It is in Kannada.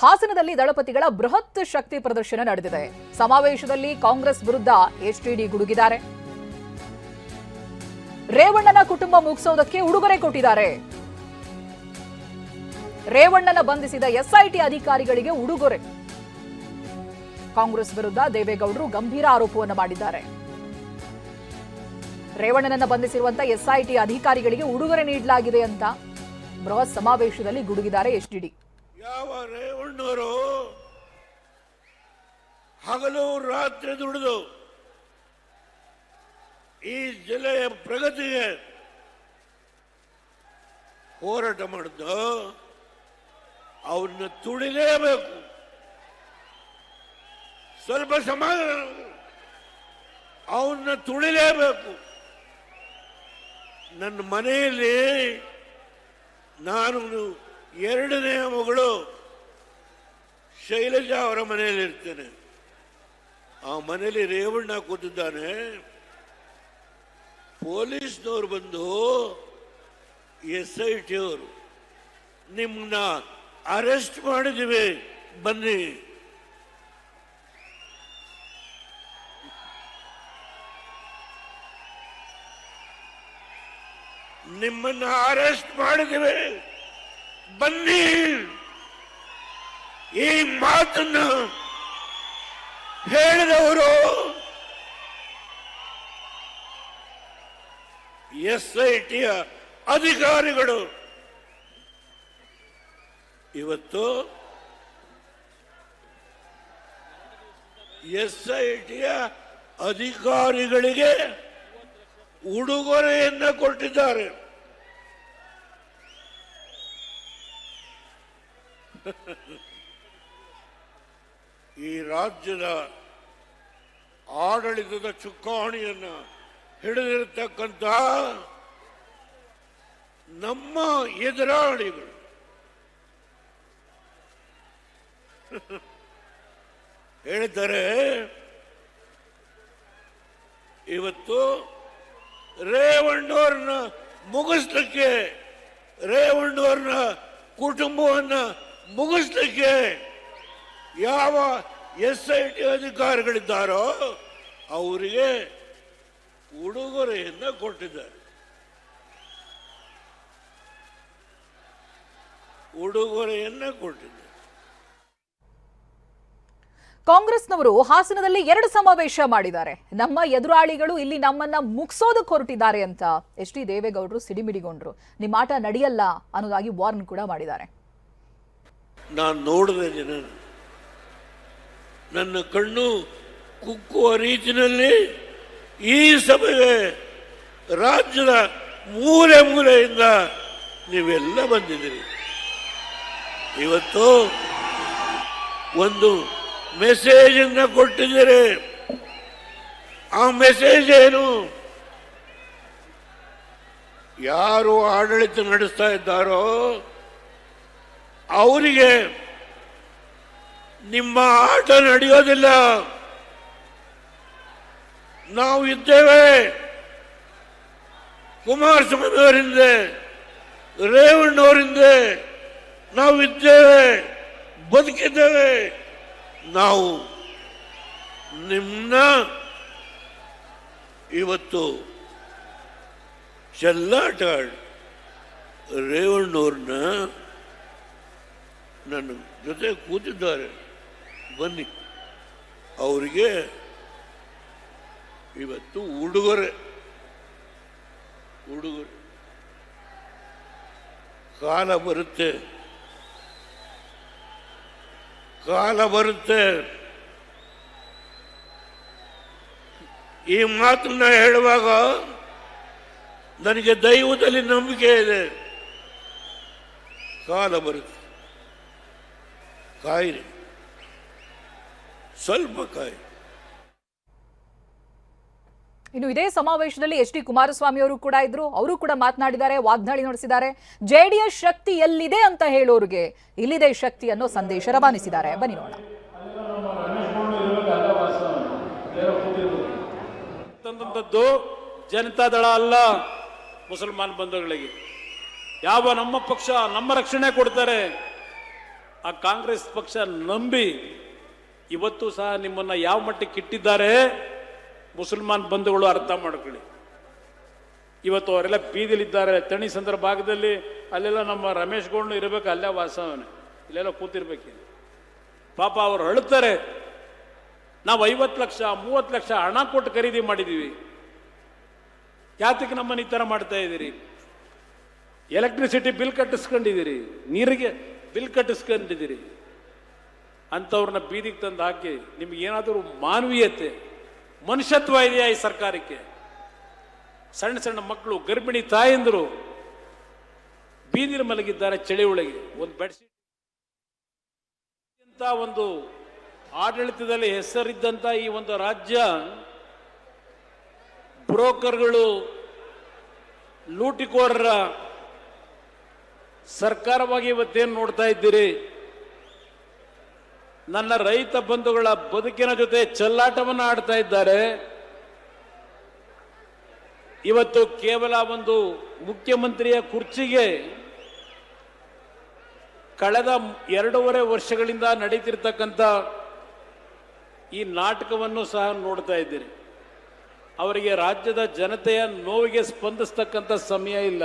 ಹಾಸನದಲ್ಲಿ ದಳಪತಿಗಳ ಬೃಹತ್ ಶಕ್ತಿ ಪ್ರದರ್ಶನ ನಡೆದಿದೆ. ಸಮಾವೇಶದಲ್ಲಿ ಕಾಂಗ್ರೆಸ್ ವಿರುದ್ಧ ಎಚ್ಡಿಡಿ ಗುಡುಗಿದ್ದಾರೆ. ರೇವಣ್ಣನ ಕುಟುಂಬ ಮುಗಿಸೋದಕ್ಕೆ ಉಡುಗೊರೆ ಕೊಟ್ಟಿದ್ದಾರೆ. ರೇವಣ್ಣನ ಬಂಧಿಸಿದ ಎಸ್ಐಟಿ ಅಧಿಕಾರಿಗಳಿಗೆ ಉಡುಗೊರೆ. ಕಾಂಗ್ರೆಸ್ ವಿರುದ್ಧ ದೇವೇಗೌಡರು ಗಂಭೀರ ಆರೋಪವನ್ನು ಮಾಡಿದ್ದಾರೆ. ರೇವಣ್ಣನನ್ನ ಬಂಧಿಸಿರುವಂತಹ ಎಸ್ಐಟಿ ಅಧಿಕಾರಿಗಳಿಗೆ ಉಡುಗೊರೆ ನೀಡಲಾಗಿದೆ ಅಂತ ಬೃಹತ್ ಸಮಾವೇಶದಲ್ಲಿ ಗುಡುಗಿದ್ದಾರೆ ಎಚ್ಡಿಡಿ. ಯಾವ ರೇವಣ್ಣವರು ಹಗಲು ರಾತ್ರಿ ದುಡಿದು ಈ ಜಿಲ್ಲೆಯ ಪ್ರಗತಿಗೆ ಹೋರಾಟ ಮಾಡಿದ್ದು ಅವನ್ನ ತುಳಿಲೇಬೇಕು. ಸ್ವಲ್ಪ ಸಮಾಧಾನ, ಅವನ್ನ ತುಳಿಲೇಬೇಕು. ನನ್ನ ಮನೆಯಲ್ಲಿ ನಾನು ಎರಡನೇ ಮಗಳು ಶೈಲಜಾ ಅವರ ಮನೆಯಲ್ಲಿ ಇರ್ತೇನೆ. ಆ ಮನೆಯಲ್ಲಿ ರೇವಣ್ಣ ಕೂತಿದ್ದಾನೆ. ಪೊಲೀಸ್ನವ್ರು ಬಂದು SIT ಅವರು ನಿಮ್ಮನ್ನ ಅರೆಸ್ಟ್ ಮಾಡಿದ್ದೀವಿ ಬನ್ನಿ. ನಿಮ್ಮನ್ನ ಅರೆಸ್ಟ್ ಮಾಡಿದ್ದೀವಿ ಬನ್ನಿ. ಈ ಮಾತನ್ನ ಹೇಳಿದವರು SITಯ ಅಧಿಕಾರಿಗಳು. ಇವತ್ತು SITಯ ಅಧಿಕಾರಿಗಳಿಗೆ ಉಡುಗೊರೆಯನ್ನ ಕೊಟ್ಟಿದ್ದಾರೆ. ಈ ರಾಜ್ಯದ ಆಡಳಿತದ ಚುಕ್ಕಾಣಿಯನ್ನ ಹಿಡಿದಿರತಕ್ಕಂಥ ನಮ್ಮ ಎದುರಾಳಿಗಳು ಹೇಳ್ತಾರೆ, ಇವತ್ತು ರೇವಣ್ಣವ್ರನ್ನ ಮುಗಿಸ್ಲಿಕ್ಕೆ, ರೇವಣ್ಣವ್ರನ್ನ ಕುಟುಂಬವನ್ನ ಮುಗಿಸ್ಲಿಕ್ಕೆ ಯಾವ SIT ಅಧಿಕಾರಿಗಳಿದ್ದಾರೋ ಅವರಿಗೆ ಉಡುಗೊರೆಯನ್ನ ಕೊಟ್ಟಿದ್ದಾರೆ. ಉಡುಗೊರೆಯನ್ನ ಕೊಟ್ಟಿದ್ದಾರೆ. ಕಾಂಗ್ರೆಸ್ನವರು ಹಾಸನದಲ್ಲಿ 2 ಸಮಾವೇಶ ಮಾಡಿದ್ದಾರೆ. ನಮ್ಮ ಎದುರಾಳಿಗಳು ಇಲ್ಲಿ ನಮ್ಮನ್ನ ಮುಗಿಸೋದಕ್ಕೆ ಹೊರಟಿದ್ದಾರೆ ಅಂತ HD ದೇವೇಗೌಡರು ಸಿಡಿಮಿಡಿಗೊಂಡ್ರು. ನಿಮ್ಮ ಆಟ ನಡೆಯಲ್ಲ ಅನ್ನೋದಾಗಿ ವಾರ್ನ್ ಕೂಡ ಮಾಡಿದ್ದಾರೆ. ನಾನು ನೋಡಿದೆ ಜನ, ನನ್ನ ಕಣ್ಣು ಕುಕ್ಕುವ ರೀತಿಯಲ್ಲಿ ಈ ಸಭೆಗೆ ರಾಜ್ಯದ ಮೂಲೆ ಮೂಲೆಯಿಂದ ನೀವೆಲ್ಲ ಬಂದಿದ್ದೀರಿ. ಇವತ್ತು ಒಂದು ಮೆಸೇಜ್ ಅನ್ನ ಕೊಟ್ಟಿದ್ದೀರಿ. ಆ ಮೆಸೇಜ್ ಏನು? ಯಾರು ಆಡಳಿತ ನಡೆಸ್ತಾ ಇದ್ದಾರೋ ಅವರಿಗೆ ನಿಮ್ಮ ಆಟ ನಡೆಯೋದಿಲ್ಲ. ನಾವು ಇದ್ದೇವೆ. ಕುಮಾರಸ್ವಾಮಿ ಅವರಿಂದ, ರೇವಣ್ಣವರಿಂದ ನಾವು ಇದ್ದೇವೆ, ಬದುಕಿದ್ದೇವೆ. ನಾವು ನಿಮ್ಮನ್ನ ಇವತ್ತು ಚೆಲ್ಲಾಟ ರೇವಣ್ಣವ್ರನ್ನ ನನ್ನ ಜೊತೆ ಕೂತಿದ್ದಾರೆ, ಬನ್ನಿ. ಅವರಿಗೆ ಇವತ್ತು ಉಡುಗೊರೆ ಕಾಲ ಬರುತ್ತೆ, ಕಾಲ ಬರುತ್ತೆ. ಈ ಮಾತನ್ನ ಹೇಳುವಾಗ ನನಗೆ ದೈವದಲ್ಲಿ ನಂಬಿಕೆ ಇದೆ. ಕಾಲ ಬರುತ್ತೆ, ಕಾಯಿರಿ, ಸ್ವಲ್ಪ ಕಾಯಿ. ಇನ್ನು ಇದೇ ಸಮಾವೇಶದಲ್ಲಿ HD ಕುಮಾರಸ್ವಾಮಿ ಅವರು ಕೂಡ ಇದ್ರು. ಅವರು ಕೂಡ ಮಾತನಾಡಿದ್ದಾರೆ, ವಾಗ್ದಾಳಿ ನಡೆಸಿದ್ದಾರೆ. JDS ಶಕ್ತಿ ಎಲ್ಲಿದೆ ಅಂತ ಹೇಳೋರಿಗೆ ಇಲ್ಲಿದೆ ಶಕ್ತಿ ಅನ್ನೋ ಸಂದೇಶ ರವಾನಿಸಿದ್ದಾರೆ. ಬನ್ನಿ ನೋಡೋಣ. ಜನತಾದಳ ಅಲ್ಲ, ಮುಸಲ್ಮಾನ್ ಬಂಧುಗಳಿಗೆ ಯಾವ ನಮ್ಮ ಪಕ್ಷ ನಮ್ಮ ರಕ್ಷಣೆ ಕೊಡ್ತಾರೆ. ಆ ಕಾಂಗ್ರೆಸ್ ಪಕ್ಷ ನಂಬಿ ಇವತ್ತು ಸಹ ನಿಮ್ಮನ್ನ ಯಾವ ಮಟ್ಟಕ್ಕೆ ಇಟ್ಟಿದ್ದಾರೆ ಮುಸಲ್ಮಾನ್ ಬಂಧುಗಳು ಅರ್ಥ ಮಾಡ್ಕೊಳ್ಳಿ. ಇವತ್ತು ಅವರೆಲ್ಲ ಬೀದಿಲಿದ್ದಾರೆ. ತಣಿ ಸಂದರ್ಭ ಭಾಗದಲ್ಲಿ ಅಲ್ಲೆಲ್ಲ ನಮ್ಮ ರಮೇಶ್ ಗೌಡ್ನು ಇರಬೇಕು, ಅಲ್ಲೇ ವಾಸವನೆ, ಇಲ್ಲೆಲ್ಲ ಕೂತಿರ್ಬೇಕು. ಪಾಪ ಅವ್ರು ಅಳುತ್ತಾರೆ. ನಾವು 50 ಲಕ್ಷ 30 ಲಕ್ಷ ಹಣ ಕೊಟ್ಟು ಖರೀದಿ ಮಾಡಿದ್ದೀವಿ, ಯಾತಕ್ಕೆ ನಮ್ಮನ್ನು ಈ ಥರ ಮಾಡ್ತಾ ಇದ್ದೀರಿ? ಎಲೆಕ್ಟ್ರಿಸಿಟಿ ಬಿಲ್ ಕಟ್ಟಿಸ್ಕೊಂಡಿದ್ದೀರಿ, ನೀರಿಗೆ ಬಿಲ್ ಕಟ್ಟಿಸ್ಕೊಂಡಿದ್ದೀರಿ. ಅಂಥವ್ರನ್ನ ಬೀದಿಗೆ ತಂದು ಹಾಕಿ ನಿಮ್ಗೆ ಏನಾದರೂ ಮಾನವೀಯತೆ ಮನುಷ್ಯತ್ವ ಇದೆಯಾ ಈ ಸರ್ಕಾರಕ್ಕೆ? ಸಣ್ಣ ಸಣ್ಣ ಮಕ್ಕಳು, ಗರ್ಭಿಣಿ ತಾಯಂದರು ಬೀದಿಲಿ ಮಲಗಿದ್ದಾರೆ ಚಳಿ ಒಳಗೆ. ಒಂದು ಬೆಡ್ಶೀಟ್ ಅಂತ ಒಂದು ಆಡಳಿತದಲ್ಲಿ ಹೆಸರಿದ್ದಂಥ ಈ ಒಂದು ರಾಜ್ಯ ಬ್ರೋಕರ್ಗಳು, ಲೂಟಿಕೋರರ ಸರ್ಕಾರವಾಗಿ ಇವತ್ತೇನು ನೋಡ್ತಾ ಇದ್ದೀರಿ? ನನ್ನ ರೈತ ಬಂಧುಗಳ ಬದುಕಿನ ಜೊತೆ ಚೆಲ್ಲಾಟವನ್ನು ಆಡ್ತಾ ಇದ್ದಾರೆ. ಇವತ್ತು ಕೇವಲ ಒಂದು ಮುಖ್ಯಮಂತ್ರಿಯ ಕುರ್ಚಿಗೆ ಕಳೆದ 2.5 ವರ್ಷಗಳಿಂದ ನಡೀತಿರ್ತಕ್ಕಂಥ ಈ ನಾಟಕವನ್ನು ಸಹ ನೋಡ್ತಾ ಇದ್ದೀರಿ. ಅವರಿಗೆ ರಾಜ್ಯದ ಜನತೆಯ ನೋವಿಗೆ ಸ್ಪಂದಿಸ್ತಕ್ಕಂಥ ಸಮಯ ಇಲ್ಲ.